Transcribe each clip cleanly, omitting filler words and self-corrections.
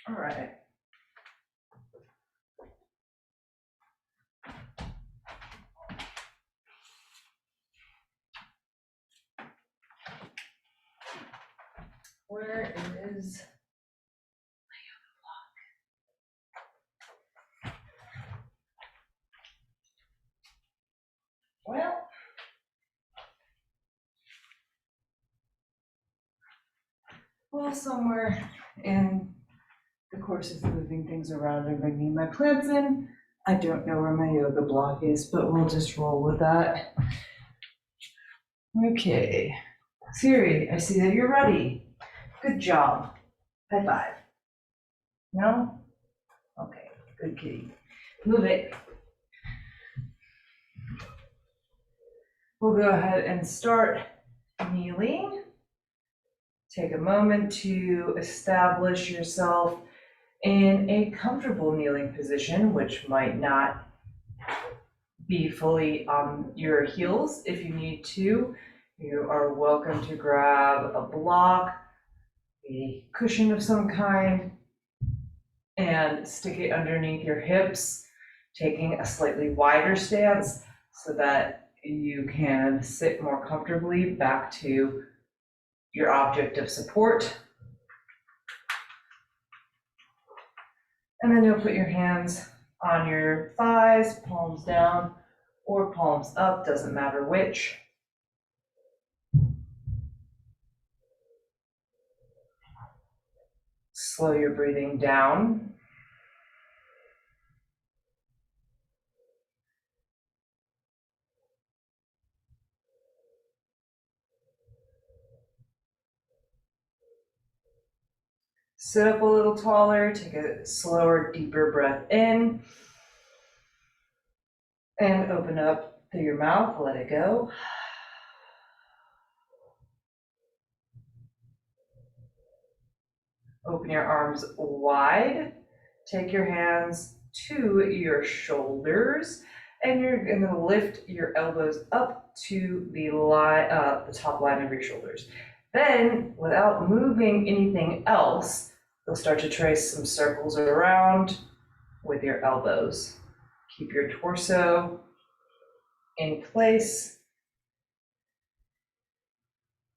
All right. Where is well, somewhere in the course of moving things around and bringing my plants in, I don't know where my yoga block is, but we'll just roll with that. Okay, Siri, I see that you're ready. Good job. High five. No? Okay, good kitty. Move it. We'll go ahead and start kneeling. Take a moment to establish yourself in a comfortable kneeling position, which might not be fully on your heels. If you need to, you are welcome to grab a block, a cushion of some kind, and stick it underneath your hips, taking a slightly wider stance so that you can sit more comfortably back to your object of support. And then you'll put your hands on your thighs, palms down or palms up, doesn't matter which. Slow your breathing down. Sit up a little taller, take a slower, deeper breath in. And open up through your mouth, let it go. Open your arms wide. Take your hands to your shoulders, and you're going to lift your elbows up to the top line of your shoulders. Then, without moving anything else, you'll start to trace some circles around with your elbows. Keep your torso in place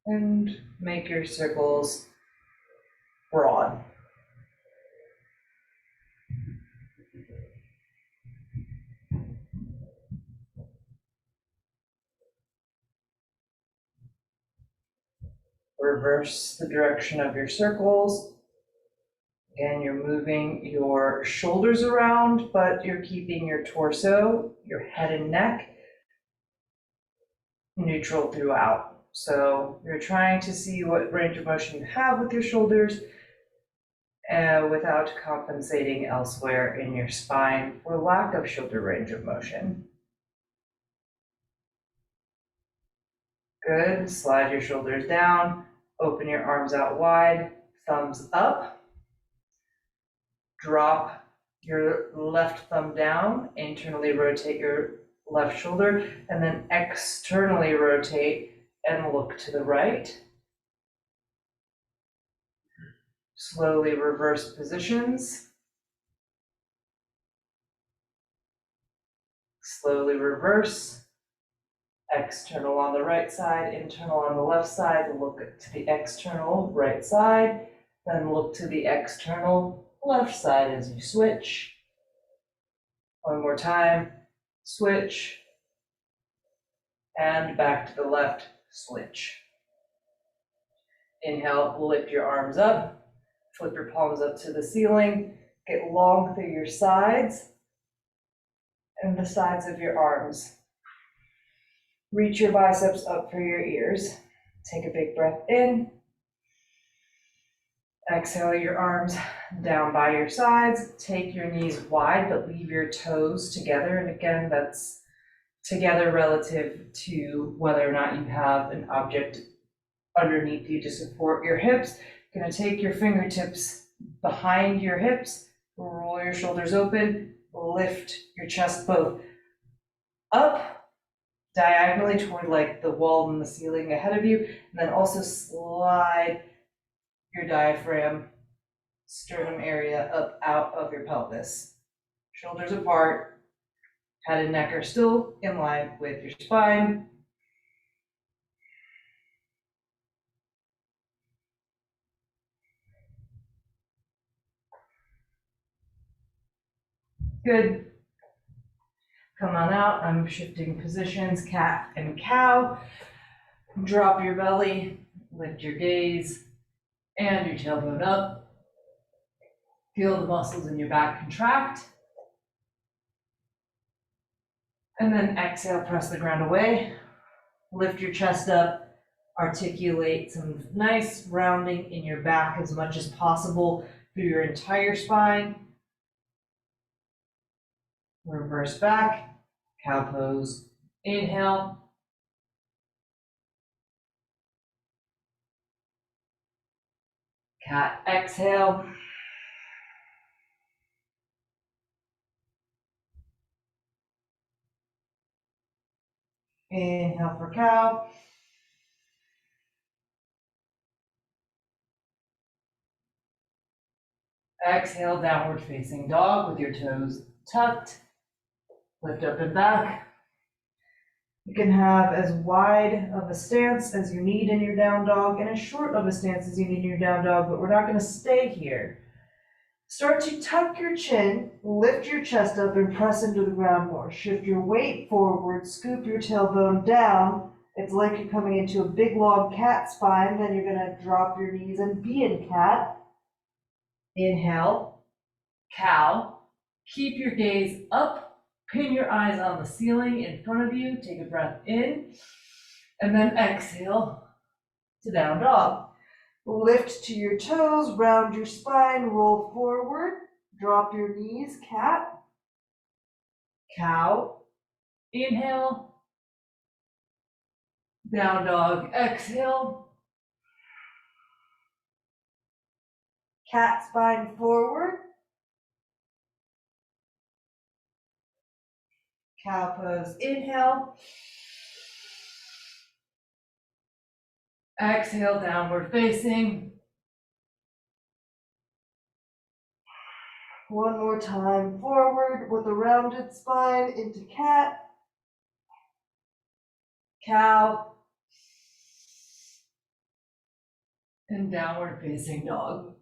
and make your circles broad. Reverse the direction of your circles. Again, you're moving your shoulders around, but you're keeping your torso, your head and neck neutral throughout. So you're trying to see what range of motion you have with your shoulders without compensating elsewhere in your spine for lack of shoulder range of motion. Good. Slide your shoulders down, open your arms out wide, thumbs up. Drop your left thumb down, internally rotate your left shoulder, and then externally rotate and look to the right. Slowly reverse positions. Slowly reverse. External on the right side, internal on the left side. Look to the external right side, then look to the external left side as you switch. One more time, switch, and back to the left, switch. Inhale, lift your arms up, flip your palms up to the ceiling, get long through your sides and the sides of your arms. Reach your biceps up for your ears. Take a big breath in. Exhale your arms down by your sides. Take your knees wide, but leave your toes together. And again, that's together relative to whether or not you have an object underneath you to support your hips. You're going to take your fingertips behind your hips, roll your shoulders open, lift your chest both up diagonally toward like the wall and the ceiling ahead of you, and then also slide your diaphragm sternum area up out of your pelvis. Shoulders apart, head and neck are still in line with your spine. Good. Come on out. I'm shifting positions, cat and cow. Drop your belly, lift your gaze and your tailbone up. Feel the muscles in your back contract. And then exhale, press the ground away. Lift your chest up. Articulate some nice rounding in your back as much as possible through your entire spine. Reverse back, cow pose. Inhale. Cat, exhale. Inhale for cow. Exhale, downward facing dog with your toes tucked. Lift up and back. You can have as wide of a stance as you need in your down dog and as short of a stance as you need in your down dog, but we're not going to stay here. Start to tuck your chin, lift your chest up and press into the ground more. Shift your weight forward, scoop your tailbone down. It's like you're coming into a big long cat spine, then you're going to drop your knees and be in cat. Inhale, cow. Keep your gaze up, pin your eyes on the ceiling in front of you. Take a breath in, and then exhale to down dog. Lift to your toes, round your spine, roll forward, drop your knees, cat, cow, inhale, down dog, exhale, cat spine forward, cow pose, inhale, exhale, downward facing. One more time, forward with a rounded spine into cat, cow, and downward facing dog.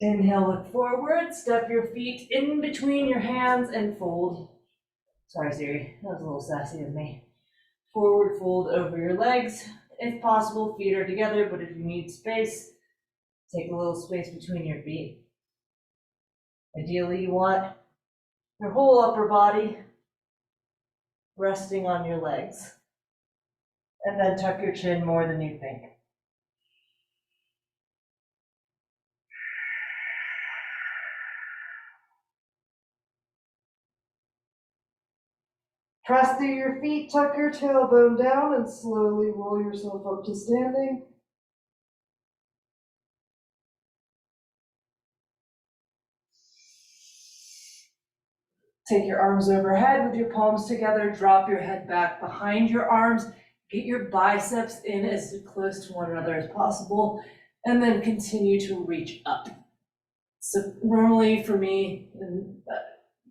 Inhale, look forward, step your feet in between your hands and fold. Sorry, Siri, that was a little sassy of me. Forward fold over your legs. If possible, feet are together, but if you need space, take a little space between your feet. Ideally, you want your whole upper body resting on your legs. And then tuck your chin more than you think. Press through your feet, tuck your tailbone down, and slowly roll yourself up to standing. Take your arms overhead with your palms together, drop your head back behind your arms, get your biceps in as close to one another as possible, and then continue to reach up. So normally for me, and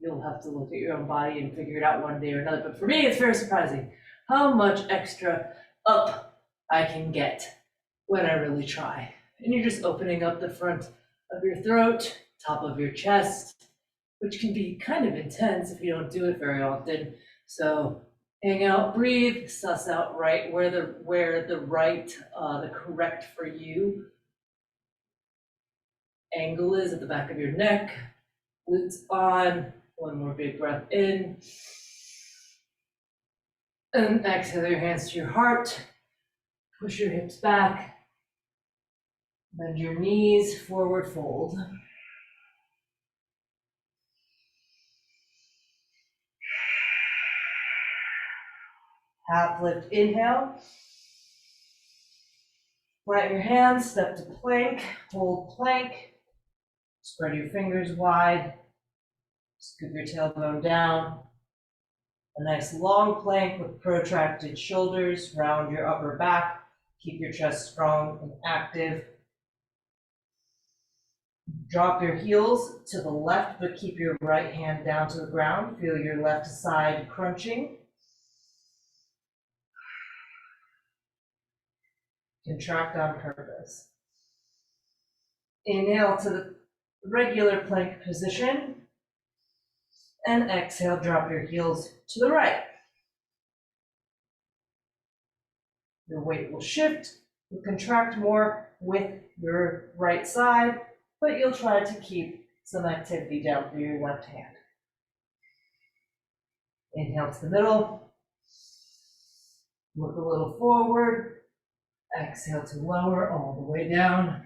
you'll have to look at your own body and figure it out one day or another, but for me it's very surprising how much extra up I can get when I really try. And you're just opening up the front of your throat, top of your chest, which can be kind of intense if you don't do it very often. So hang out, breathe, suss out right where the correct for you angle is at the back of your neck. Glutes on. One more big breath in. And exhale your hands to your heart. Push your hips back. Bend your knees, forward fold. Half lift, inhale. Plant your hands, step to plank, hold plank. Spread your fingers wide. Scoop your tailbone down. A nice long plank with protracted shoulders, round your upper back, keep your chest strong and active. Drop your heels to the left, but keep your right hand down to the ground. Feel your left side crunching. Contract on purpose. Inhale to the regular plank position. And exhale, drop your heels to the right. Your weight will shift. You'll contract more with your right side, but you'll try to keep some activity down through your left hand. Inhale to the middle. Look a little forward. Exhale to lower all the way down.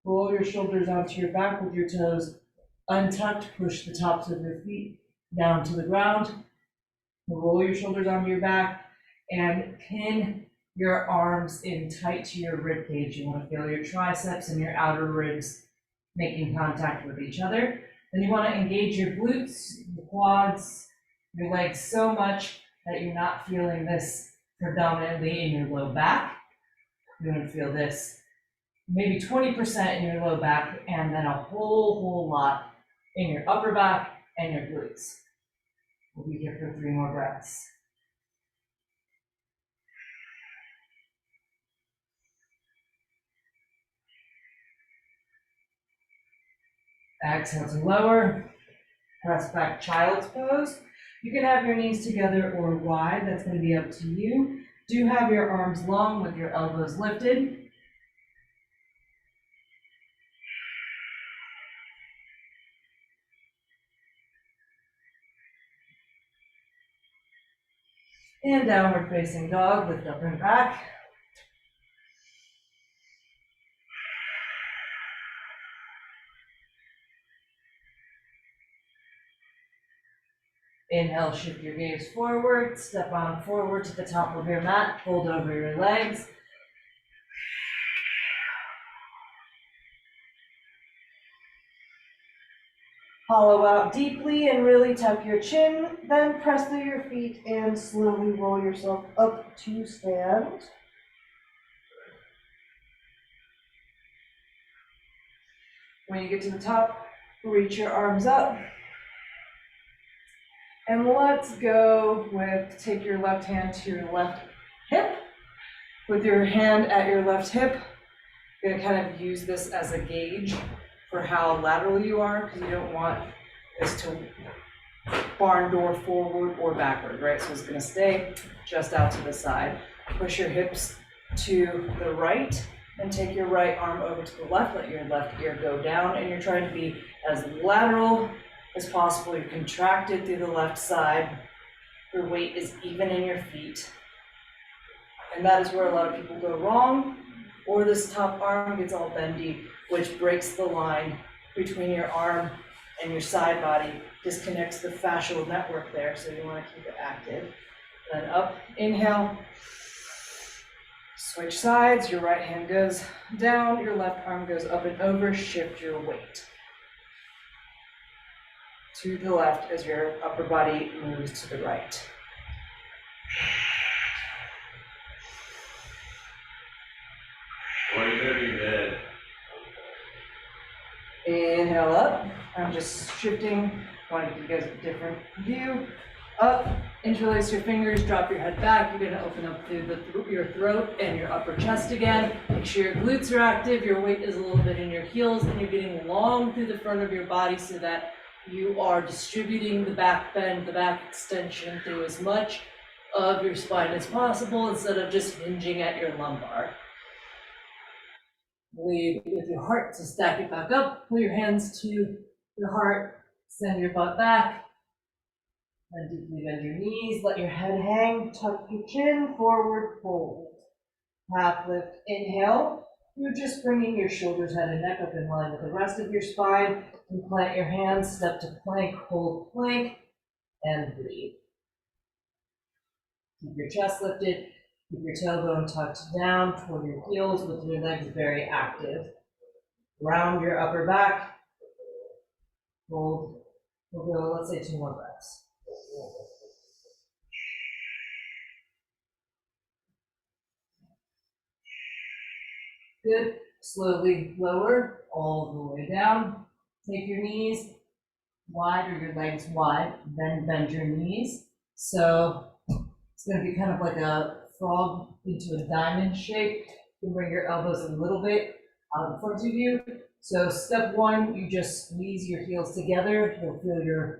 Roll your shoulders onto your back with your toes untucked. Push the tops of your feet down to the ground. Roll your shoulders onto your back and pin your arms in tight to your rib cage. You want to feel your triceps and your outer ribs making contact with each other. Then you want to engage your glutes, your quads, your legs so much that you're not feeling this predominantly in your low back. You're going to feel this maybe 20% in your low back and then a whole lot in your upper back and your glutes. We'll be here for 3 more breaths. Exhale to lower. Press back, child's pose. You can have your knees together or wide. That's going to be up to you. Do have your arms long with your elbows lifted. And downward facing dog, lift up and back. Inhale, shift your gaze forward, step on forward to the top of your mat, fold over your legs. Hollow out deeply and really tuck your chin, then press through your feet and slowly roll yourself up to stand. When you get to the top, reach your arms up. And let's go with, take your left hand to your left hip. With your hand at your left hip, you're gonna kind of use this as a gauge for how lateral you are, because you don't want this to barn door forward or backward, right? So it's gonna stay just out to the side. Push your hips to the right and take your right arm over to the left. Let your left ear go down, and you're trying to be as lateral as possible. You're contracted through the left side. Your weight is even in your feet. And that is where a lot of people go wrong, or this top arm gets all bendy, which breaks the line between your arm and your side body, disconnects the fascial network there, so you want to keep it active. Then up, inhale, switch sides, your right hand goes down, your left arm goes up and over, shift your weight to the left as your upper body moves to the right. Inhale up. I'm just shifting. I want to give you guys a different view. Up, interlace your fingers, drop your head back. You're going to open up through your throat and your upper chest again. Make sure your glutes are active, your weight is a little bit in your heels, and you're getting long through the front of your body so that you are distributing the back bend, the back extension through as much of your spine as possible instead of just hinging at your lumbar. Lead with your heart to stack it back up. Pull your hands to your heart, send your butt back. And deeply bend your knees, let your head hang, tuck your chin, forward fold. Half lift, inhale. You're just bringing your shoulders, head, and neck up in line with the rest of your spine. And plant your hands, step to plank, hold plank, and breathe. Keep your chest lifted, keep your tailbone tucked down toward your heels with your legs very active. Round your upper back, hold. We'll go, let's say 2 more breaths. Good. Slowly lower all the way down. Take your knees wide or your legs wide, then bend your knees. So it's going to be kind of like a frog into a diamond shape. You can bring your elbows a little bit out in front of you. So step one, you just squeeze your heels together. You'll feel your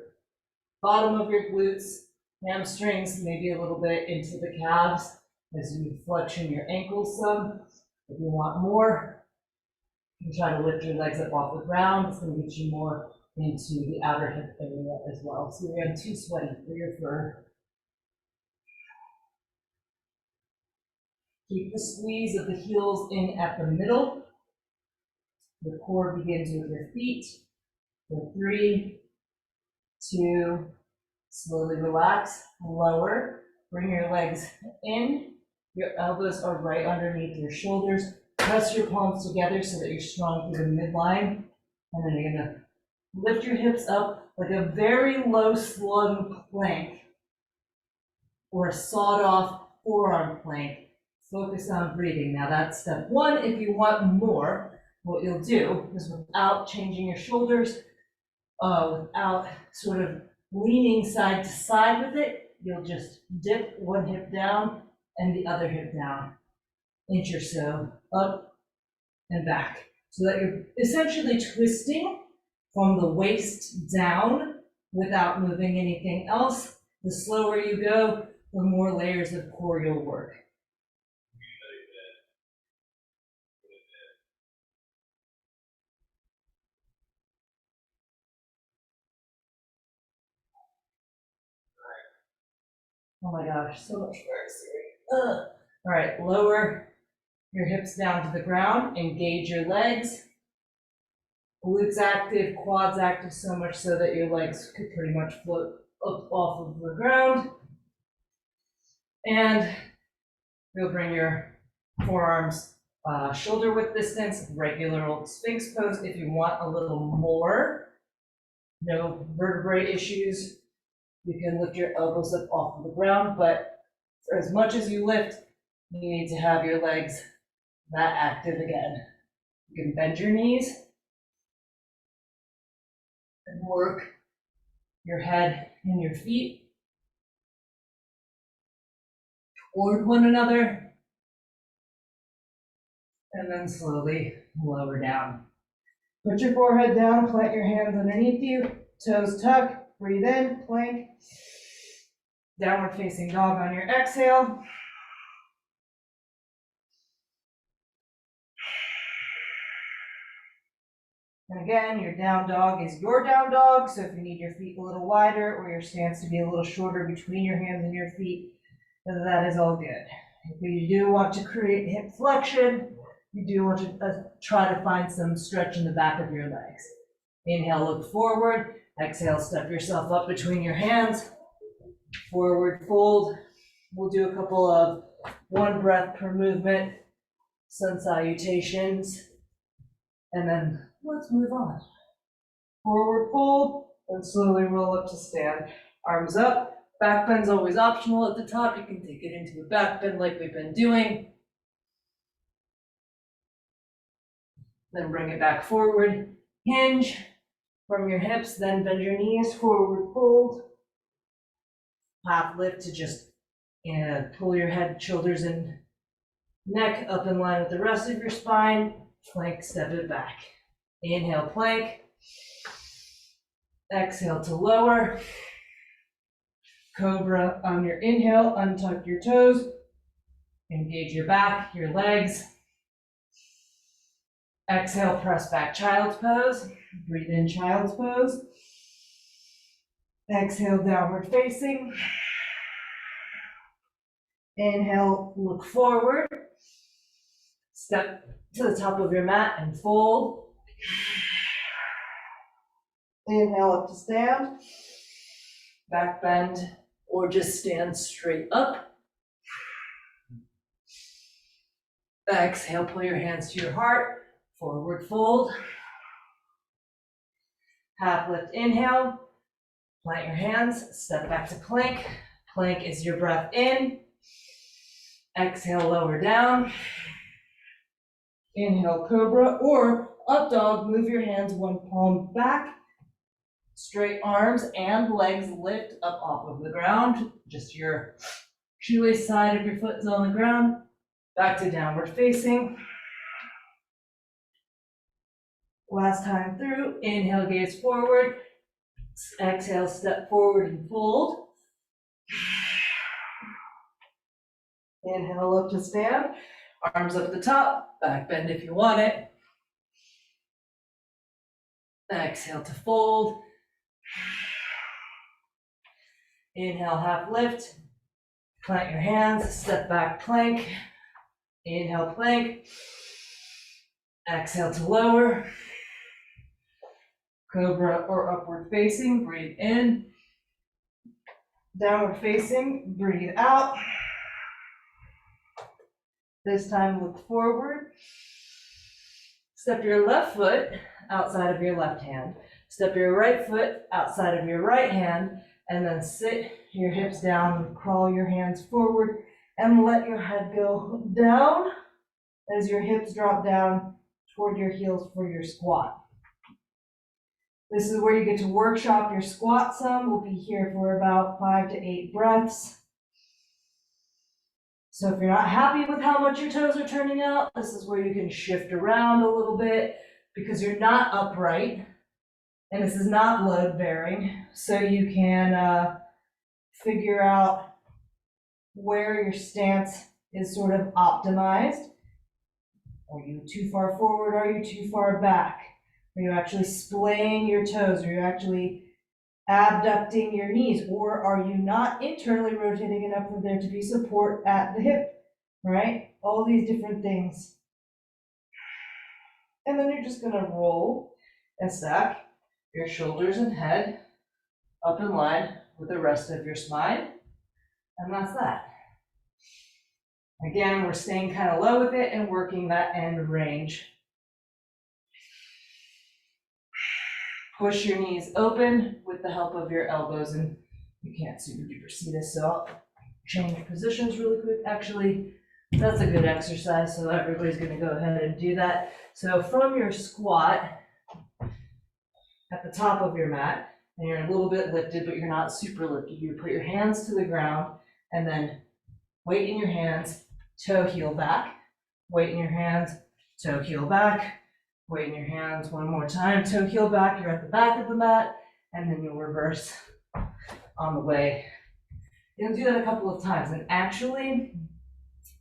bottom of your glutes, hamstrings, maybe a little bit into the calves as you flexion your ankles some. If you want more, you can try to lift your legs up off the ground. It's going to get you more into the outer hip area as well. So you're getting too sweaty for your fur. Keep the squeeze of the heels in at the middle. The core begins with your feet. For 3, 2, slowly relax, lower. Bring your legs in. Your elbows are right underneath your shoulders. Press your palms together so that you're strong through the midline. And then you're gonna lift your hips up like a very low slung plank or a sawed off forearm plank. Focus on breathing. Now that's step one. If you want more, what you'll do is without changing your shoulders, without sort of leaning side to side with it, you'll just dip one hip down and the other hip down, inch or so, up and back. So that you're essentially twisting from the waist down without moving anything else. The slower you go, the more layers of core you'll work. Oh my gosh, so much work. All right, lower your hips down to the ground, engage your legs. Glutes active, quads active, so much so that your legs could pretty much float up off of the ground. And you'll bring your forearms shoulder width distance, regular old Sphinx pose. If you want a little more, no vertebrae issues, you can lift your elbows up off of the ground, but for as much as you lift, you need to have your legs that active again. You can bend your knees and work your head and your feet toward one another, and then slowly lower down. Put your forehead down, plant your hands underneath you, toes tuck, breathe in, plank, downward facing dog on your exhale. And again, your down dog is your down dog, so if you need your feet a little wider or your stance to be a little shorter between your hands and your feet, then that is all good. If you do want to create hip flexion, you do want to try to find some stretch in the back of your legs. Inhale, look forward. Exhale, step yourself up between your hands. Forward fold. We'll do a couple of 1 breath per movement, sun salutations, and then let's move on. Forward fold, and slowly roll up to stand. Arms up. Back bend's always optional at the top. You can take it into a back bend like we've been doing. Then bring it back forward. Hinge from your hips, then bend your knees, forward fold. Half lift to just pull your head, shoulders, and neck up in line with the rest of your spine. Plank, step it back. Inhale, plank. Exhale to lower. Cobra on your inhale, untuck your toes. Engage your back, your legs. Exhale, press back, child's pose. Breathe in, child's pose. Exhale, downward facing. Inhale, look forward. Step to the top of your mat and fold. Inhale up to stand. Back bend, or just stand straight up. Exhale, pull your hands to your heart. Forward fold. Half lift, inhale. Plant your hands, step back to plank. Plank is your breath in. Exhale, lower down. Inhale, cobra, or up dog. Move your hands one palm back. Straight arms and legs lift up off of the ground. Just your shoelace side of your foot is on the ground. Back to downward facing. Last time through, inhale, gaze forward. Exhale, step forward and fold. Inhale up to stand. Arms up the top, back bend if you want it. Exhale to fold. Inhale, half lift. Plant your hands, step back plank. Inhale, plank. Exhale to lower. Cobra or upward facing, breathe in. Downward facing, breathe out. This time look forward. Step your left foot outside of your left hand. Step your right foot outside of your right hand, and then sit your hips down, crawl your hands forward, and let your head go down as your hips drop down toward your heels for your squat. This is where you get to workshop your squat some. We'll be here for about 5 to 8 breaths. So if you're not happy with how much your toes are turning out, this is where you can shift around a little bit because you're not upright and this is not load bearing. So you can figure out where your stance is sort of optimized. Are you too far forward? Are you too far back? Are you actually splaying your toes? Are you actually abducting your knees? Or are you not internally rotating enough for there to be support at the hip, right? All these different things. And then you're just gonna roll and stack your shoulders and head up in line with the rest of your spine. And that's that. Again, we're staying kind of low with it and working that end range. Push your knees open with the help of your elbows, and you can't super duper see this, so I'll change positions really quick. Actually, that's a good exercise, so everybody's gonna go ahead and do that. So from your squat, at the top of your mat, and you're a little bit lifted, but you're not super lifted, you put your hands to the ground, and then weight in your hands, toe heel back, weight in your hands, toe heel back, weight in your hands one more time, toe heel back, you're at the back of the mat, and then you'll reverse on the way. You'll do that a couple of times, and actually,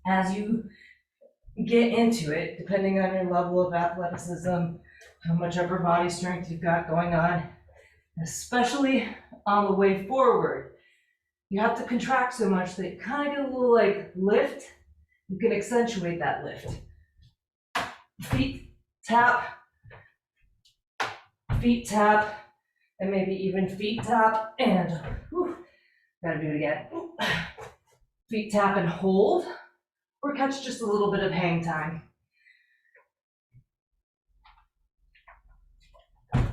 as you get into it, depending on your level of athleticism, how much upper body strength you've got going on, especially on the way forward, you have to contract so much that you kind of get a little like lift. You can accentuate that lift. Feet tap, and maybe even feet tap, and gotta do it again. Feet tap and hold, or catch just a little bit of hang time.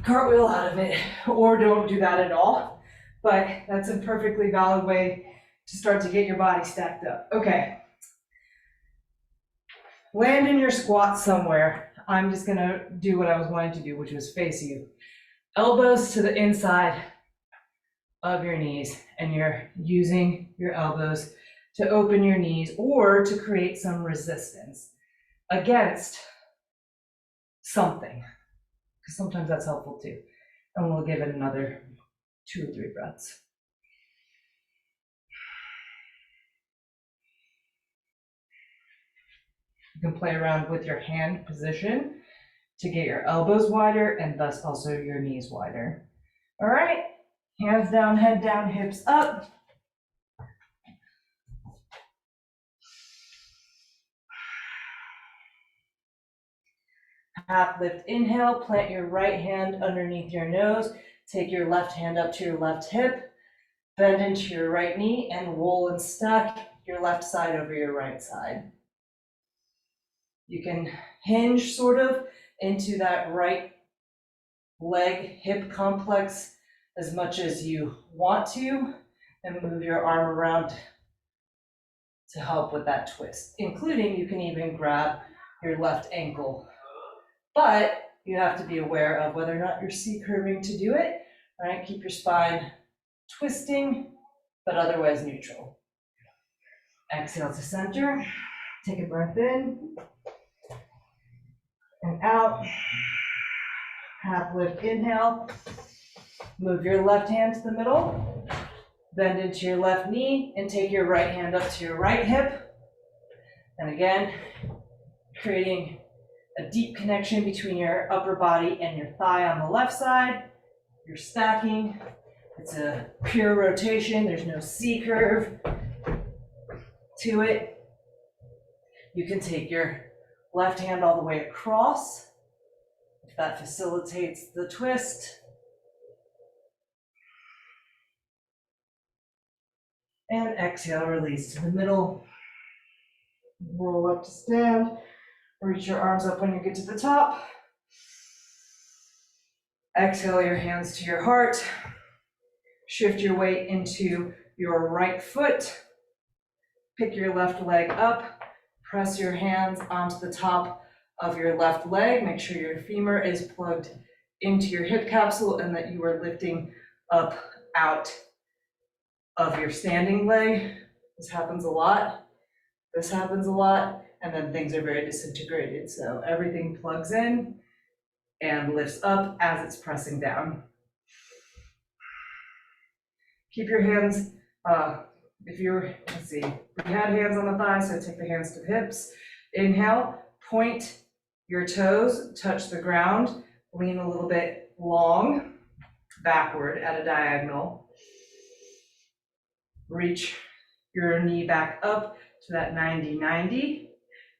Cartwheel out of it, or don't do that at all, but that's a perfectly valid way to start to get your body stacked up. Okay. Land in your squat somewhere. I'm just gonna do what I was wanting to do, which was face you. Elbows to the inside of your knees, and you're using your elbows to open your knees or to create some resistance against something, because sometimes that's helpful too. And we'll give it another 2 or 3 breaths. You can play around with your hand position to get your elbows wider and thus also your knees wider. All right, hands down, head down, hips up. Half lift inhale, plant your right hand underneath your nose, take your left hand up to your left hip, bend into your right knee and roll and stack your left side over your right side. You can hinge sort of into that right leg hip complex as much as you want to, and move your arm around to help with that twist, including you can even grab your left ankle. But you have to be aware of whether or not you're C-curving to do it. All right, keep your spine twisting, but otherwise neutral. Exhale to center. Take a breath in and out. Half lift, inhale. Move your left hand to the middle. Bend into your left knee and take your right hand up to your right hip. And again, creating a deep connection between your upper body and your thigh on the left side. You're stacking. It's a pure rotation. There's no C-curve to it. You can take your left hand all the way across if that facilitates the twist. And exhale, release to the middle. Roll up to stand. Reach your arms up when you get to the top. Exhale your hands to your heart. Shift your weight into your right foot. Pick your left leg up. Press your hands onto the top of your left leg. Make sure your femur is plugged into your hip capsule and that you are lifting up out of your standing leg. This happens a lot. This happens a lot. And then things are very disintegrated. So everything plugs in and lifts up as it's pressing down. Keep your hands, if you had hands on the thighs, so take the hands to the hips. Inhale, point your toes, touch the ground, lean a little bit long, backward at a diagonal. Reach your knee back up to that 90-90.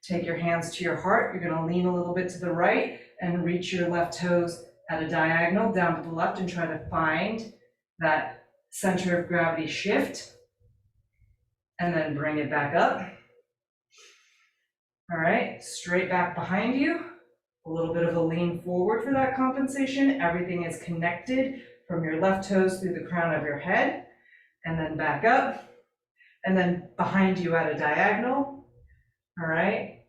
Take your hands to your heart. You're gonna lean a little bit to the right and reach your left toes at a diagonal down to the left and try to find that center of gravity shift. And then bring it back up. All right, straight back behind you. A little bit of a lean forward for that compensation. Everything is connected from your left toes through the crown of your head. And then back up. And then behind you at a diagonal. All right.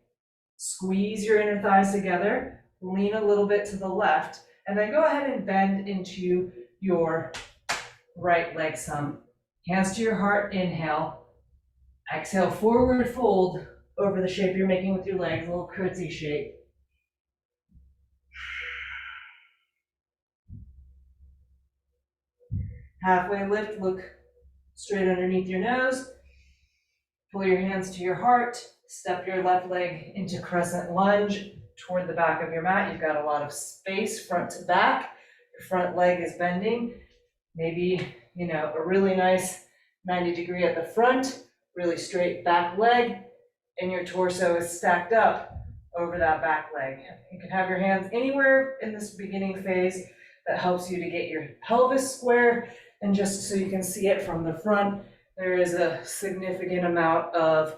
Squeeze your inner thighs together, lean a little bit to the left, and then go ahead and bend into your right leg some. Hands to your heart, inhale. Exhale, forward fold over the shape you're making with your legs, a little curtsy shape. Halfway lift, look straight underneath your nose. Pull your hands to your heart. Step your left leg into crescent lunge toward the back of your mat. You've got a lot of space front to back. Your front leg is bending. Maybe, a really nice 90-degree at the front, really straight back leg, and your torso is stacked up over that back leg. You can have your hands anywhere in this beginning phase that helps you to get your pelvis square, and just so you can see it from the front, there is a significant amount of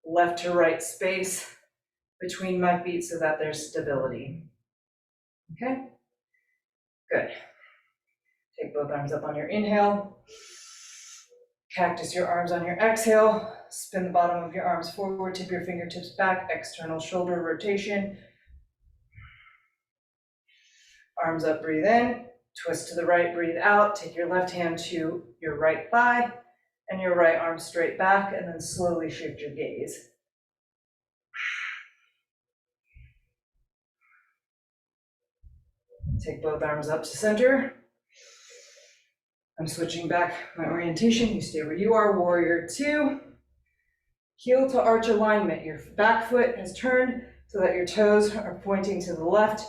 left to right space between my feet so that there's stability. Okay, good. Take both arms up on your inhale. Cactus your arms on your exhale. Spin the bottom of your arms forward, tip your fingertips back, external shoulder rotation. Arms up, breathe in. Twist to the right, breathe out. Take your left hand to your right thigh and your right arm straight back, and then slowly shift your gaze. Take both arms up to center. I'm switching back my orientation. You stay where you are, warrior two. Heel to arch alignment. Your back foot has turned so that your toes are pointing to the left,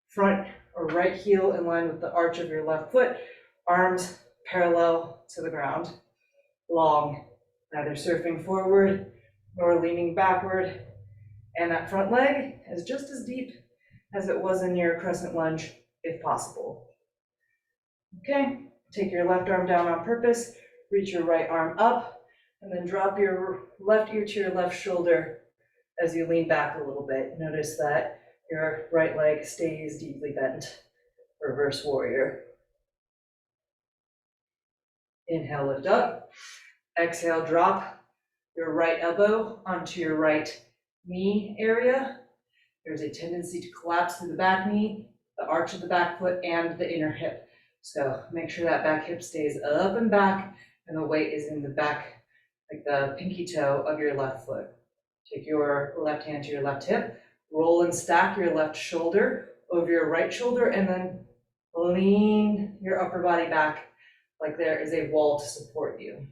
front or right heel in line with the arch of your left foot, arms parallel to the ground, long, neither surfing forward nor leaning backward. And that front leg is just as deep as it was in your crescent lunge, if possible. Okay, take your left arm down on purpose, reach your right arm up, and then drop your left ear to your left shoulder as you lean back a little bit. Notice that your right leg stays deeply bent. Reverse warrior. Inhale, lift up. Exhale, drop your right elbow onto your right knee area. there's a tendency to collapse through the back knee, the arch of the back foot, and the inner hip. So make sure that back hip stays up and back, and the weight is in the back, like the pinky toe of your left foot. Take your left hand to your left hip, roll and stack your left shoulder over your right shoulder, and then lean your upper body back like there is a wall to support you.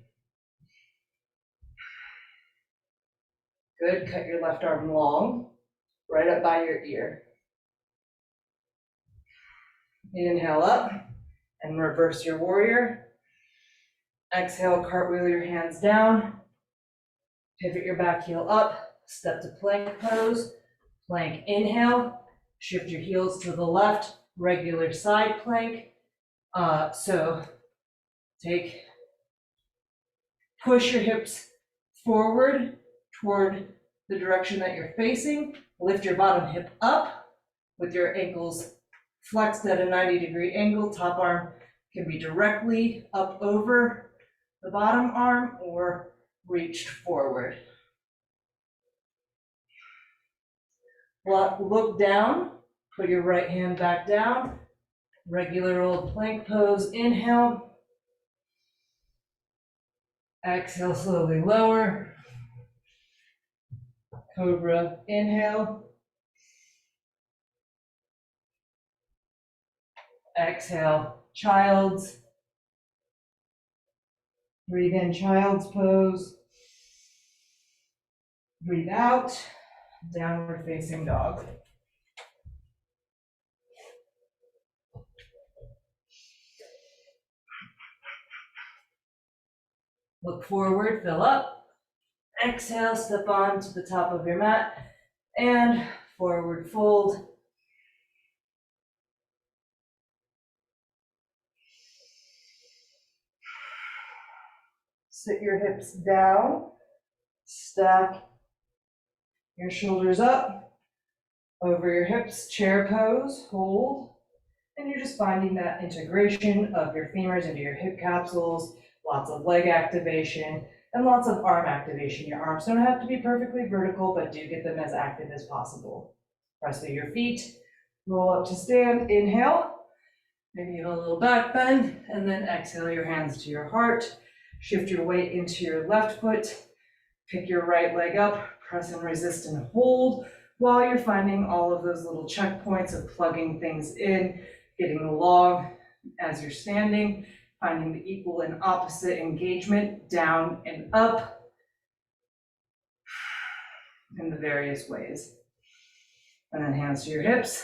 Good, cut your left arm long, right up by your ear. Inhale up and reverse your warrior. Exhale, cartwheel your hands down. Pivot your back heel up, step to plank pose. Plank inhale, shift your heels to the left, regular side plank. So push your hips forward toward the direction that you're facing. Lift your bottom hip up with your ankles flexed at a 90-degree angle. Top arm can be directly up over the bottom arm or reached forward. Look down, put your right hand back down. Regular old plank pose, inhale. Exhale, slowly lower. Cobra, inhale. Exhale, child's. Breathe in, child's pose. Breathe out, downward facing dog. Look forward, fill up. Exhale, step on to the top of your mat and forward fold. Sit your hips down, stack your shoulders up over your hips, chair pose, hold. And you're just finding that integration of your femurs into your hip capsules, lots of leg activation, and lots of arm activation. Your arms don't have to be perfectly vertical, but do get them as active as possible. Press through your feet, roll up to stand, inhale. Maybe a little back bend, and then exhale your hands to your heart. Shift your weight into your left foot. Pick your right leg up, press and resist and hold while you're finding all of those little checkpoints of plugging things in, getting the log as you're standing, finding the equal and opposite engagement down and up in the various ways. And then hands to your hips,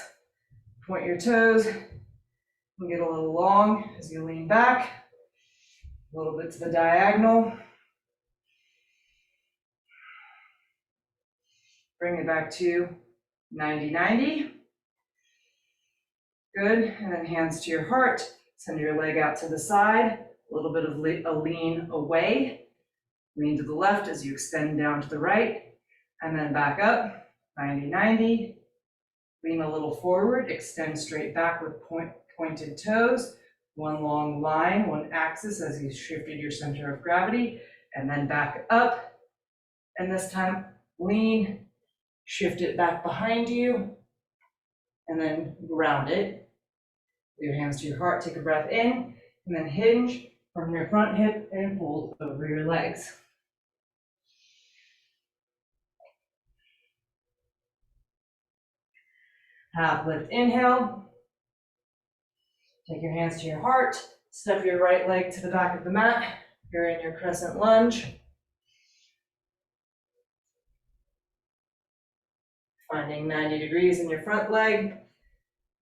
point your toes, and get a little long as you lean back, a little bit to the diagonal. Bring it back to 90-90. Good, and then hands to your heart. Send your leg out to the side, a little bit of a lean away. Lean to the left as you extend down to the right, and then back up, 90-90. Lean a little forward, extend straight back with pointed toes. One long line, one axis as you shifted your center of gravity, and then back up. And this time, lean, shift it back behind you, and then ground it. Put your hands to your heart, take a breath in, and then hinge from your front hip and fold over your legs. Half lift, inhale. Take your hands to your heart, step your right leg to the back of the mat. You're in your crescent lunge. Finding 90 degrees in your front leg,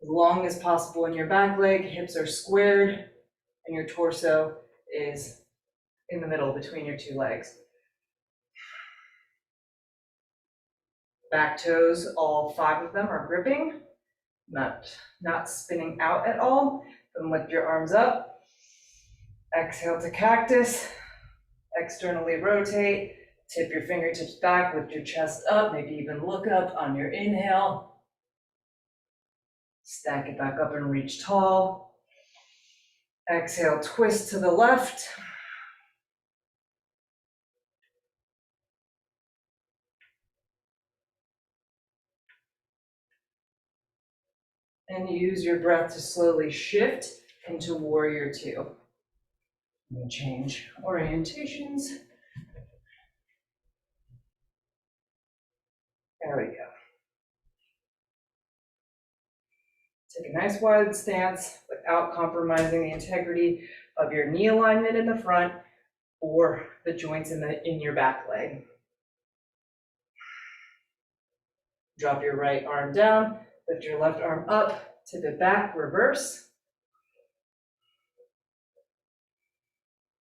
as long as possible in your back leg. Hips are squared, and your torso is in the middle between your two legs. Back toes, all 5 of them are gripping, not spinning out at all. Then lift your arms up. Exhale to cactus. Externally rotate. Tip your fingertips back, lift your chest up, maybe even look up on your inhale. Stack it back up and reach tall. Exhale, twist to the left. And use your breath to slowly shift into warrior two. We'll change orientations. There we go. Take a nice wide stance without compromising the integrity of your knee alignment in the front or the joints in your back leg. Drop your right arm down, lift your left arm up, tip it back, reverse.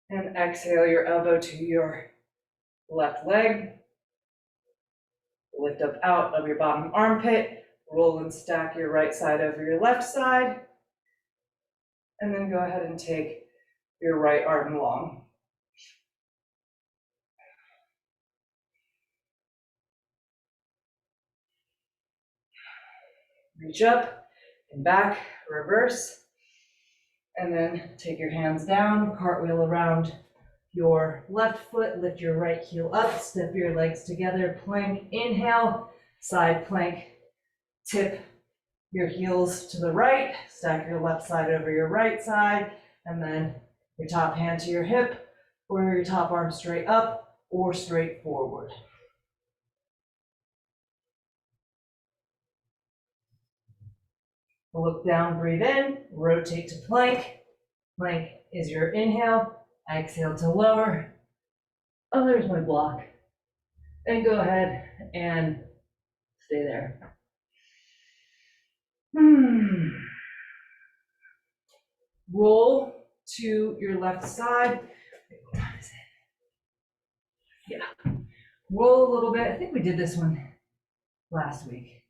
And exhale your elbow to your left leg. Lift up out of your bottom armpit, roll and stack your right side over your left side. And then go ahead and take your right arm long. Reach up and back, reverse. And then take your hands down, cartwheel around your left foot, lift your right heel up, step your legs together, plank, inhale, side plank, tip your heels to the right, stack your left side over your right side, and then your top hand to your hip, or your top arm straight up or straight forward. Look down, breathe in, rotate to plank. Plank is your inhale, exhale to lower. Oh, there's my block. And go ahead and stay there. Roll to your left side. What time is it? Yeah. Roll a little bit. I think we did this one last week.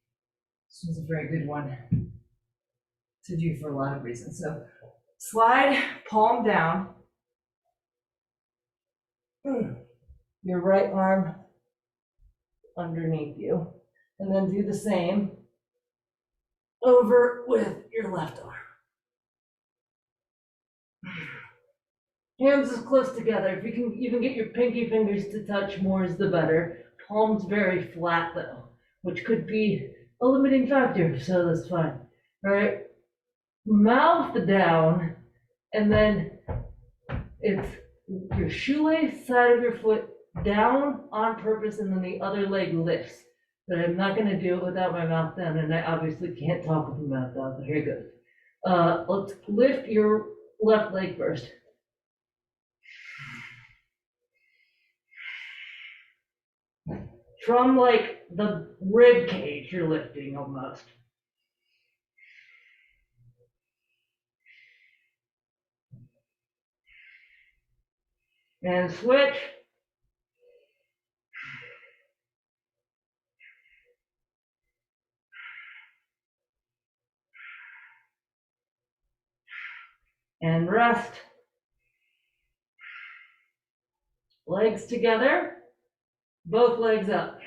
This was a very good one to do for a lot of reasons. So slide palm down. Your right arm underneath you. And then do the same over with your left arm. Hands as close together. If you can get your pinky fingers to touch, more is the better. Palms very flat though, which could be a limiting factor, so that's fine. All right, mouth down, and then it's your shoelace side of your foot down on purpose, and then the other leg lifts. But I'm not gonna do it without my mouth down, and I obviously can't talk with my mouth down, so here it goes. Let's lift your left leg first. From like the rib cage, you're lifting almost. And switch. And rest. Legs together, both legs up.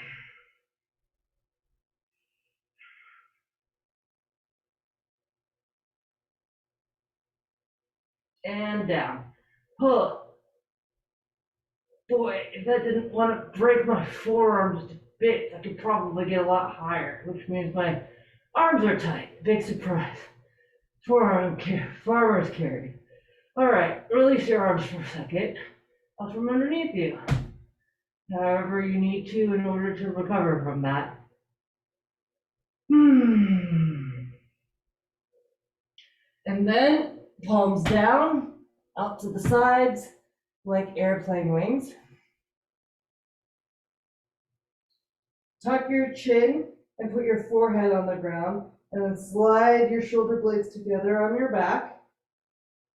And down. Oh, boy, if that didn't want to break my forearm just a bit, I could probably get a lot higher, which means my arms are tight. Big surprise. Farmer's carry. All right, release your arms for a second. Out from underneath you. However you need to in order to recover from that. And then palms down, out to the sides, like airplane wings. Tuck your chin and put your forehead on the ground, and then slide your shoulder blades together on your back.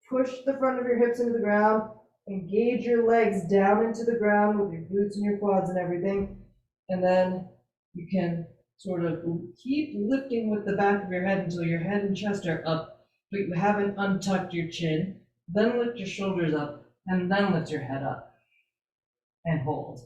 Push the front of your hips into the ground, engage your legs down into the ground with your glutes and your quads and everything, and then you can sort of keep lifting with the back of your head until your head and chest are up, but you haven't untucked your chin. Then lift your shoulders up, and then lift your head up, and hold.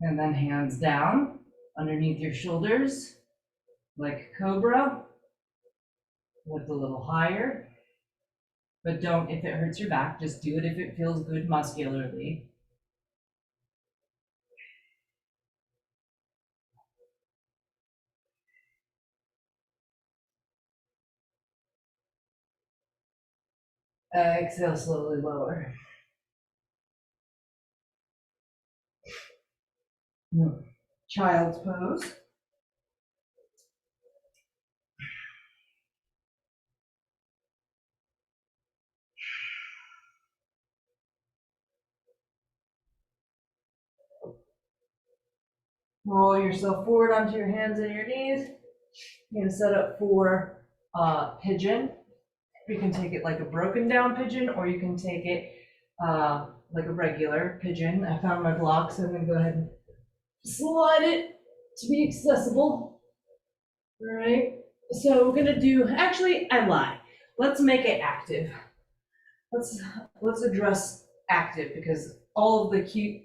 And then hands down underneath your shoulders, like cobra. Lift a little higher, but don't if it hurts your back. Just do it if it feels good muscularly. Exhale, slowly lower. Child's pose. Roll yourself forward onto your hands and your knees. You're gonna set up for pigeon. You can take it like a broken down pigeon, or you can take it like a regular pigeon. I found my block, so I'm gonna go ahead and slide it to be accessible. All right, so we're gonna do, actually, I lie. Let's make it active. Let's address active, because all of the cute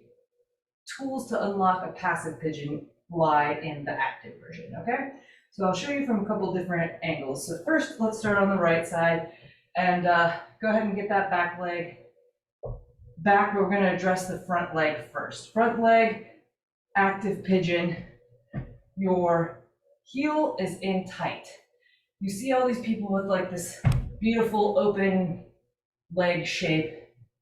tools to unlock a passive pigeon lie in the active version, okay? So I'll show you from a couple different angles. So first, let's start on the right side, and go ahead and get that back leg back. We're gonna address the front leg first. Front leg, active pigeon. Your heel is in tight. You see all these people with like this beautiful open leg shape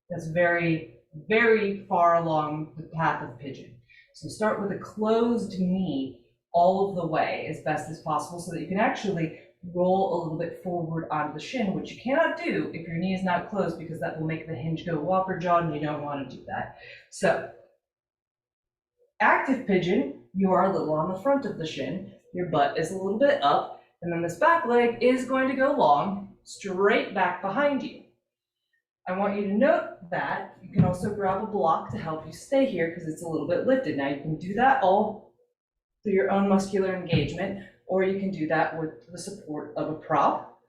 that's very, very far along the path of pigeon. So start with a closed knee all of the way as best as possible, so that you can actually roll a little bit forward onto the shin, which you cannot do if your knee is not closed, because that will make the hinge go whopper jaw, and you don't want to do that. So active pigeon, you are a little on the front of the shin, your butt is a little bit up, and then this back leg is going to go long, straight back behind you. I want you to note that you can also grab a block to help you stay here, because it's a little bit lifted. Now you can do that all through your own muscular engagement, or you can do that with the support of a prop.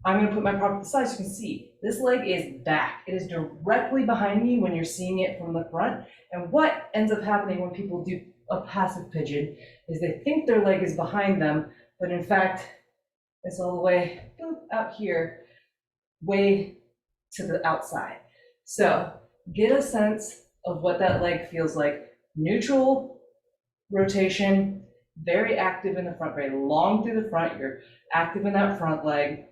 I'm going to put my prop to the side so you can see this leg is back. It is directly behind me when you're seeing it from the front. And what ends up happening when people do a passive pigeon is they think their leg is behind them, but in fact, it's all the way out here, way to the outside. So get a sense of what that leg feels like. Neutral rotation, very active in the front, very long through the front. You're active in that front leg,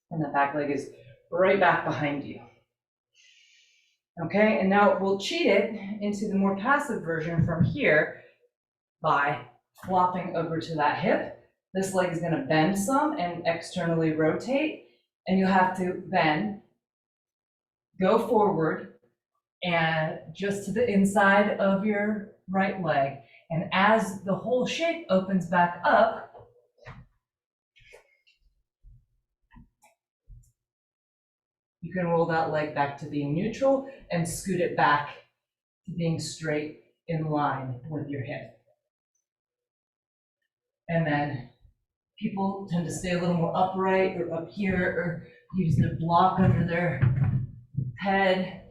and the back leg is right back behind you. Okay, and now we'll cheat it into the more passive version from here by flopping over to that hip. This leg is going to bend some and externally rotate, and you have to then go forward and just to the inside of your right leg. And as the whole shape opens back up, you can roll that leg back to being neutral and scoot it back to being straight in line with your hip. And then people tend to stay a little more upright or up here, or use the block under their head,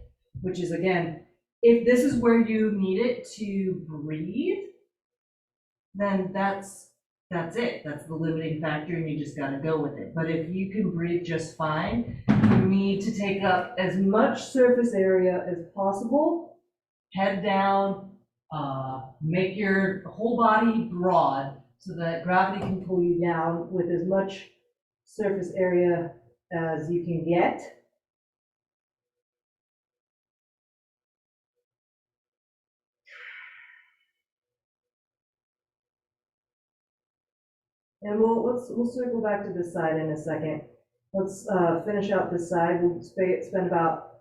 which is, again, if this is where you need it to breathe, then that's it. That's the limiting factor, and you just got to go with it. But if you can breathe just fine, you need to take up as much surface area as possible, head down, make your whole body broad so that gravity can pull you down with as much surface area as you can get. And we'll circle back to this side in a second. Let's finish out this side. We'll spend about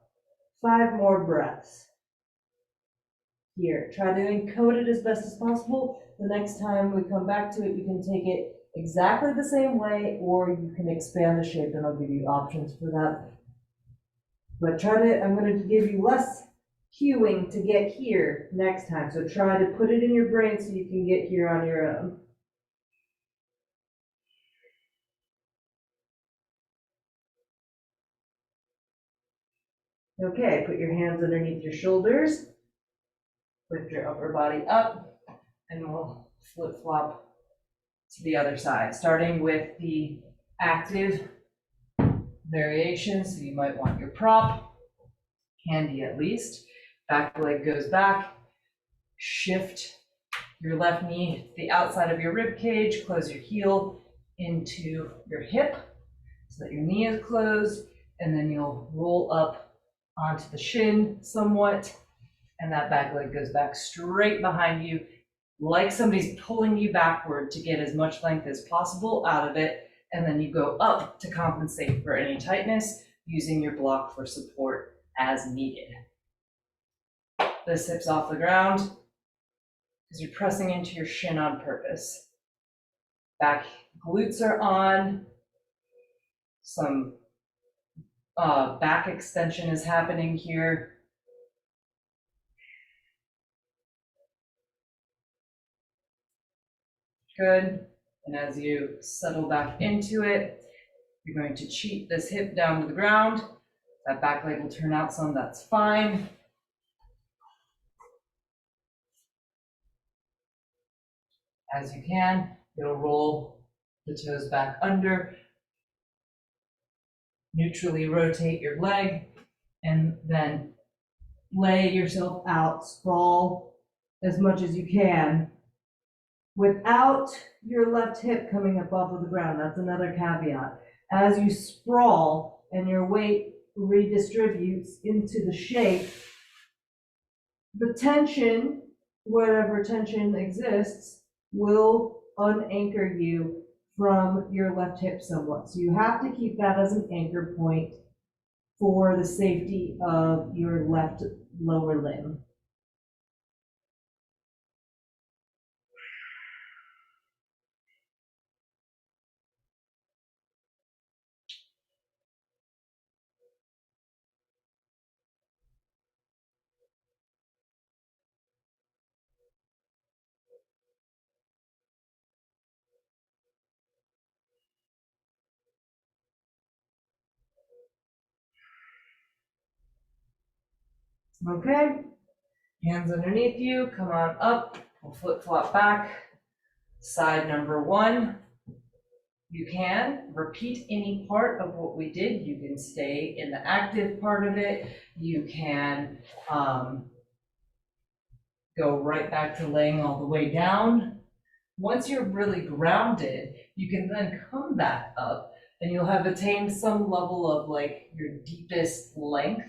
5 more breaths here. Try to encode it as best as possible. The next time we come back to it, you can take it exactly the same way, or you can expand the shape, and I'll give you options for that. But I'm going to give you less cueing to get here next time. So try to put it in your brain so you can get here on your own. Okay, put your hands underneath your shoulders, lift your upper body up, and we'll flip-flop to the other side, starting with the active variations. So you might want your prop, handy at least. Back leg goes back, shift your left knee to the outside of your rib cage, close your heel into your hip so that your knee is closed, and then you'll roll up onto the shin somewhat, and that back leg goes back straight behind you, like somebody's pulling you backward to get as much length as possible out of it, and then you go up to compensate for any tightness, using your block for support as needed. This hips off the ground because you're pressing into your shin on purpose. Back glutes are on, some back extension is happening here. Good. And as you settle back into it, you're going to cheat this hip down to the ground. That back leg will turn out some, that's fine. As you can, you'll roll the toes back under, neutrally rotate your leg, and then lay yourself out, sprawl as much as you can without your left hip coming up off of the ground. That's another caveat. As you sprawl and your weight redistributes into the shape, the tension, whatever tension exists, will unanchor you from your left hip somewhat. So you have to keep that as an anchor point for the safety of your left lower limb. Okay, hands underneath you, come on up, we'll flip flop back. Side number one. You can repeat any part of what we did. You can stay in the active part of it. You can go right back to laying all the way down. Once you're really grounded, you can then come back up and you'll have attained some level of like your deepest length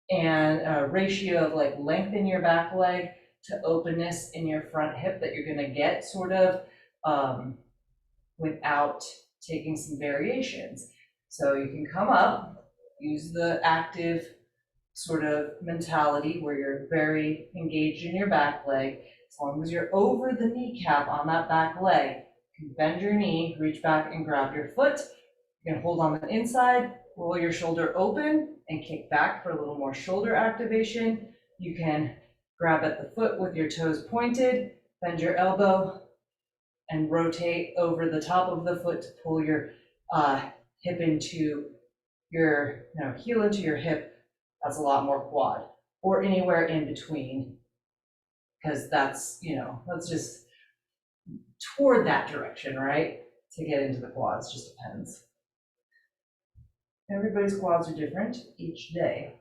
and a ratio of like length in your back leg to openness in your front hip that you're gonna get sort of without taking some variations. So you can come up, use the active sort of mentality where you're very engaged in your back leg. As long as you're over the kneecap on that back leg, you can bend your knee, reach back and grab your foot. You can hold on the inside, roll your shoulder open and kick back for a little more shoulder activation. You can grab at the foot with your toes pointed, bend your elbow, and rotate over the top of the foot to pull your hip into your, heel into your hip. That's a lot more quad, or anywhere in between, because that's, let's just toward that direction, right? To get into the quads, just depends. Everybody's quads are different each day.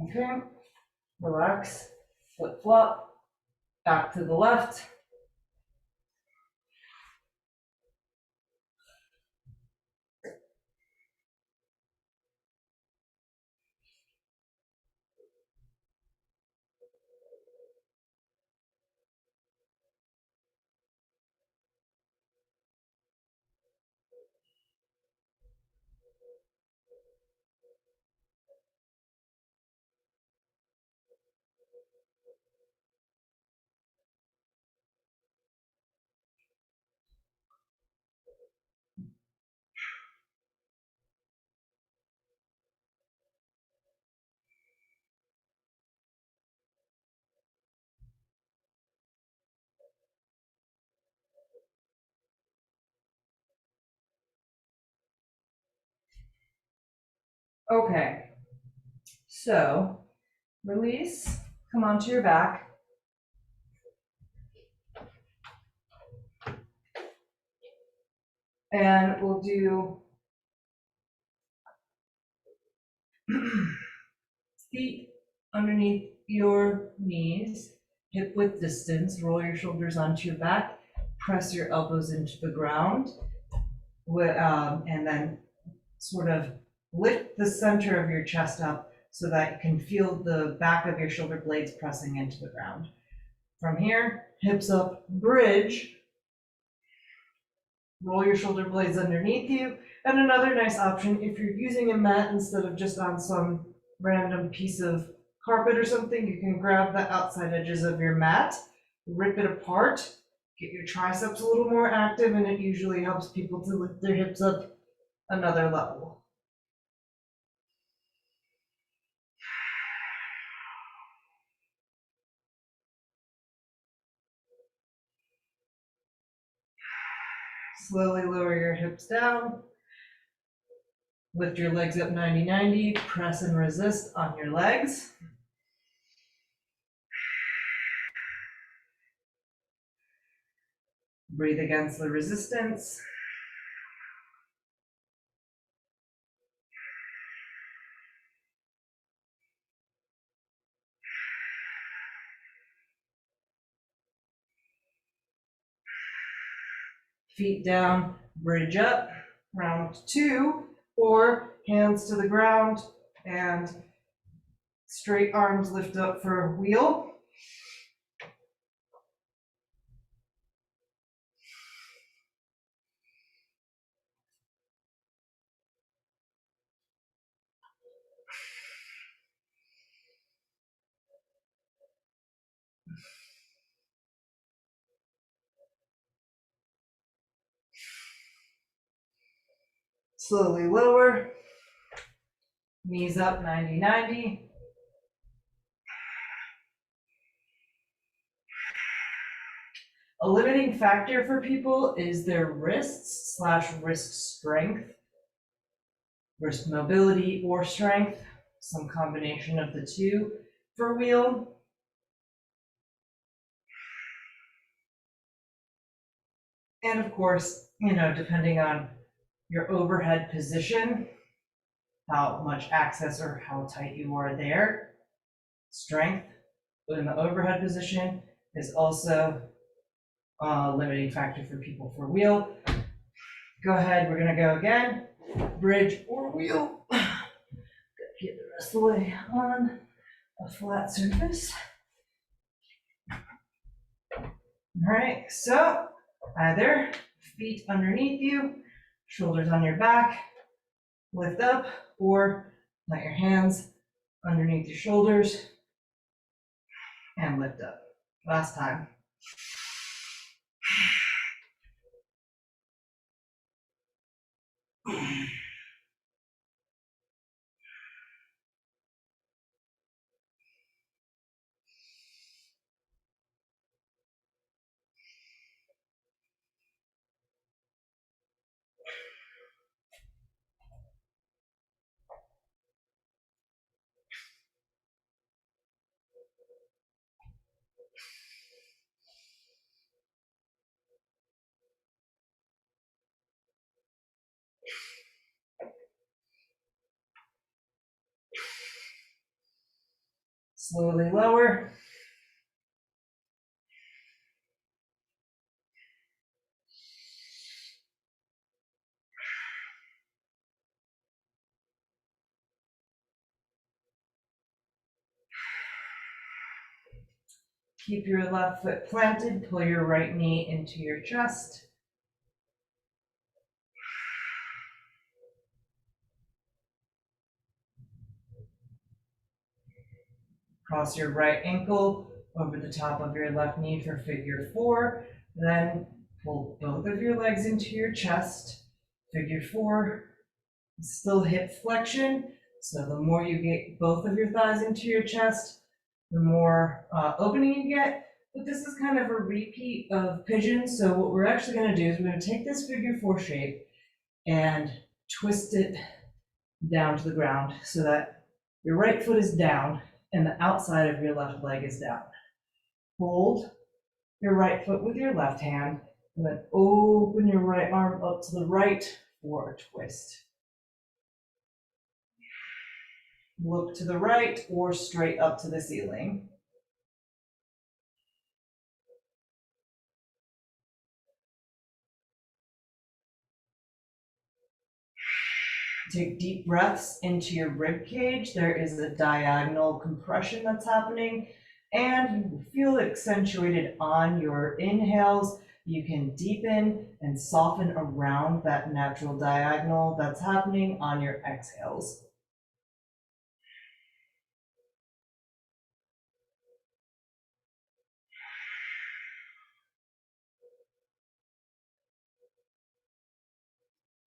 Okay, relax, flip flop, back to the left. Okay, So release, come onto your back. And we'll do feet underneath your knees, hip width distance, roll your shoulders onto your back, press your elbows into the ground, and then sort of lift the center of your chest up so that you can feel the back of your shoulder blades pressing into the ground. From here, hips up, bridge, roll your shoulder blades underneath you. And another nice option, if you're using a mat instead of just on some random piece of carpet or something, you can grab the outside edges of your mat, rip it apart, get your triceps a little more active, and it usually helps people to lift their hips up another level. Slowly lower your hips down. Lift your legs up 90-90, press and resist on your legs. Breathe against the resistance. Feet down, bridge up, round 2, or hands to the ground and straight arms lift up for a wheel. Slowly lower, knees up 90-90. A limiting factor for people is their wrists / wrist strength, wrist mobility or strength, some combination of the two for wheel. And of course, depending on your overhead position, how much access or how tight you are there, strength in the overhead position is also a limiting factor for people for wheel. Go ahead, we're gonna go again, bridge or wheel. Get the rest of the way on a flat surface. All right, so either feet underneath you, shoulders on your back, lift up, or let your hands underneath your shoulders and lift up. Last time. Slowly lower. Keep your left foot planted, pull your right knee into your chest. Cross your right ankle over the top of your left knee for figure 4. Then pull both of your legs into your chest. Figure 4, still hip flexion. So the more you get both of your thighs into your chest, the more opening you get. But this is kind of a repeat of pigeon. So what we're actually going to do is we're going to take this figure 4 shape and twist it down to the ground so that Your right foot is down and the outside of your left leg is down. Hold your right foot with your left hand and then open your right arm up to the right for a twist. Look to the right or straight up to the ceiling. Take deep breaths into your rib cage. There is a diagonal compression that's happening, and you feel it accentuated on your inhales. You can deepen and soften around that natural diagonal that's happening on your exhales.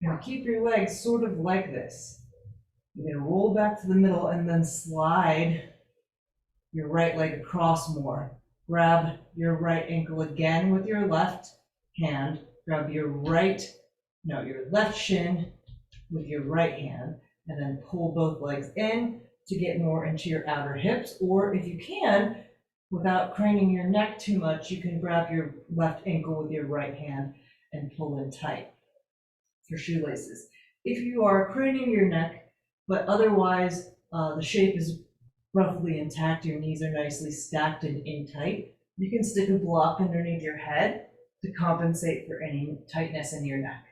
Now keep your legs sort of like this. You're going to roll back to the middle and then slide your right leg across more. Grab your right ankle again with your left hand. Grab your left shin with your right hand, and then pull both legs in to get more into your outer hips. Or if you can, without craning your neck too much, you can grab your left ankle with your right hand and pull in tight for shoelaces. If you are craning your neck, but otherwise the shape is roughly intact, your knees are nicely stacked and in tight, you can stick a block underneath your head to compensate for any tightness in your neck.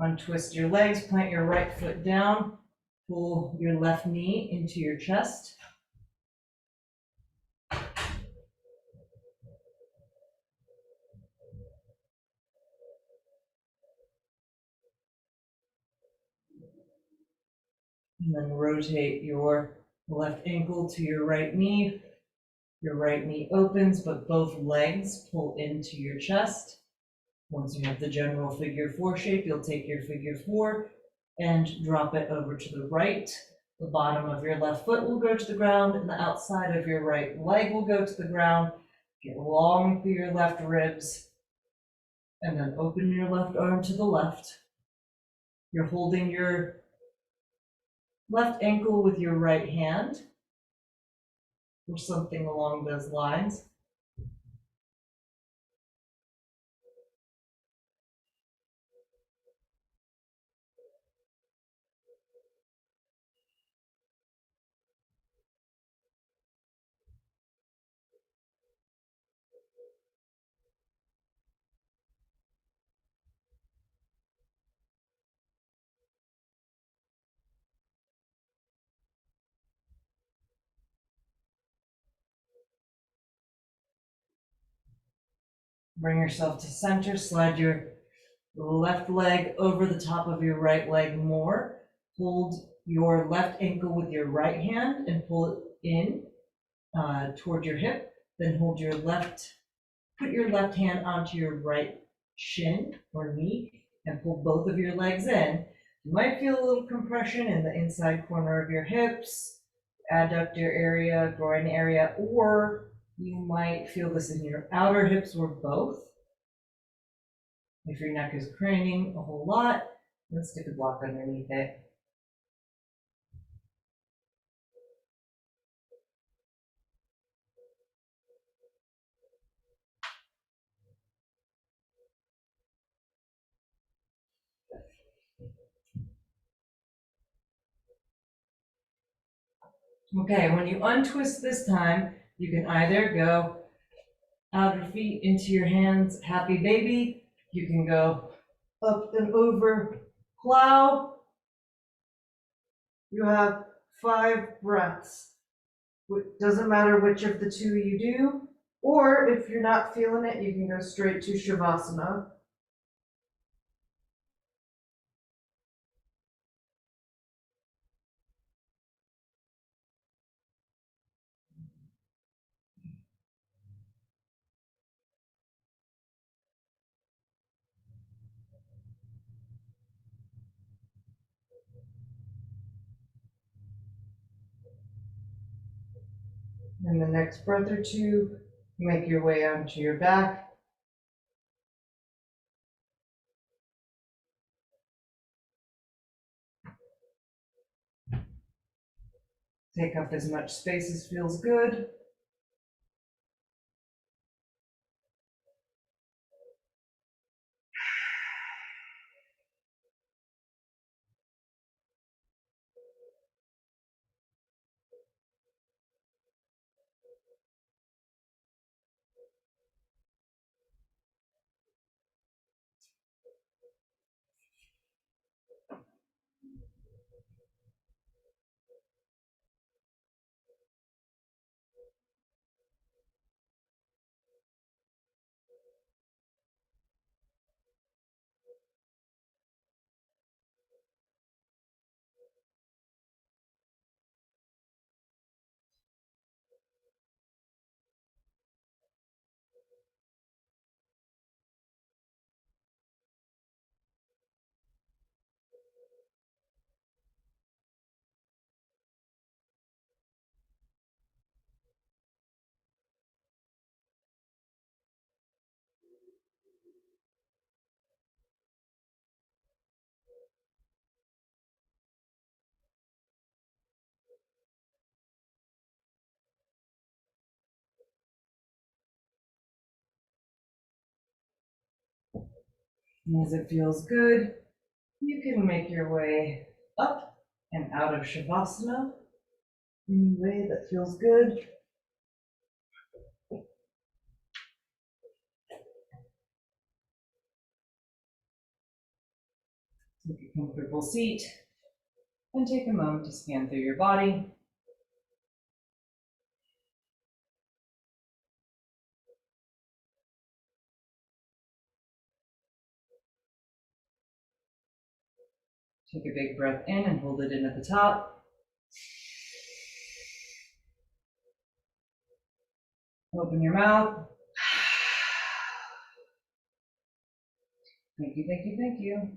Untwist your legs, plant your right foot down, pull your left knee into your chest. And then rotate your left ankle to your right knee. Your right knee opens, but both legs pull into your chest. Once you have the general figure four shape, you'll take your figure four and drop it over to the right. The bottom of your left foot will go to the ground and the outside of your right leg will go to the ground. Get long through your left ribs and then open your left arm to the left. You're holding your left ankle with your right hand or something along those lines. Bring yourself to center, slide your left leg over the top of your right leg more. Hold your left ankle with your right hand and pull it in toward your hip. Then put your left hand onto your right shin or knee and pull both of your legs in. You might feel a little compression in the inside corner of your hips, adductor area, groin area, or you might feel this in your outer hips or both. If your neck is craning a whole lot, let's stick a block underneath it. Okay, when you untwist this time, you can either go outer feet into your hands, happy baby. You can go up and over, plow. You have 5 breaths. It doesn't matter which of the two you do, or if you're not feeling it, you can go straight to Shavasana. And the next breath or two, make your way onto your back. Take up as much space as feels good. And as it feels good, you can make your way up and out of Shavasana in a way that feels good. Take a comfortable seat and take a moment to scan through your body. Take a big breath in and hold it in at the top. Open your mouth. Thank you, thank you, thank you.